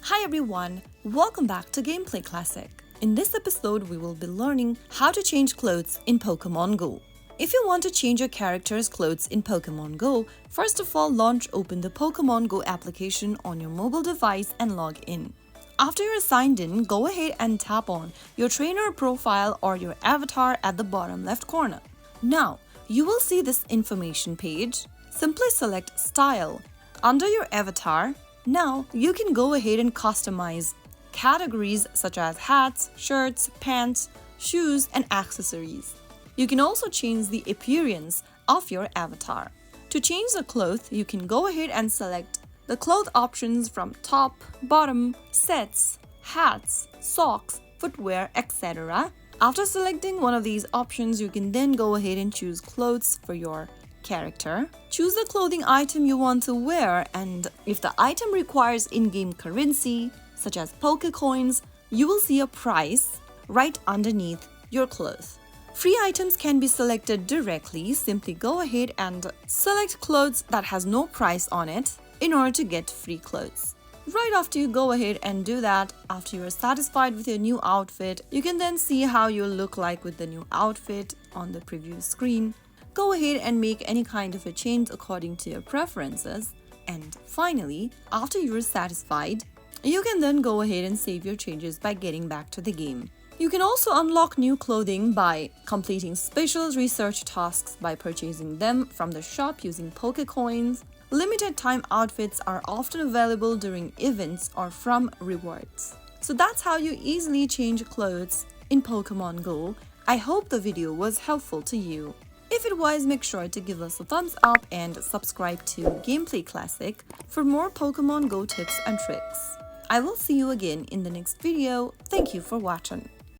Hi everyone, welcome back to Gameplay Classic. In this episode, we will be learning how to change clothes in Pokémon Go. If you want to change your character's clothes in Pokémon Go, first of all open the Pokémon Go application on your mobile device and log in. After you're signed in, go ahead and tap on your trainer profile or your avatar at the bottom left corner. Now, you will see this information page. Simply select Style. Under your avatar, now you can go ahead and customize categories such as hats, shirts, pants, shoes, and accessories. You can also change the appearance of your avatar. To change the clothes, you can go ahead and select the cloth options from top, bottom, sets, hats, socks, footwear, etc. After selecting one of these options, you can then go ahead and choose clothes for your character. Choose the clothing item you want to wear, and if the item requires in-game currency, such as Pokecoins, you will see a price right underneath your clothes. Free items can be selected directly. Simply go ahead and select clothes that has no price on it in order to get free clothes. Right after you go ahead and do that, after you are satisfied with your new outfit, you can then see how you look like with the new outfit on the preview screen. Go ahead and make any kind of a change according to your preferences. And finally, after you're satisfied, you can then go ahead and save your changes by getting back to the game. You can also unlock new clothing by completing special research tasks by purchasing them from the shop using Pokecoins. Limited time outfits are often available during events or from rewards. So that's how you easily change clothes in Pokémon Go. I hope the video was helpful to you. If it was, make sure to give us a thumbs up and subscribe to Gameplay Classic for more Pokémon Go tips and tricks. I will see you again in the next video. Thank you for watching.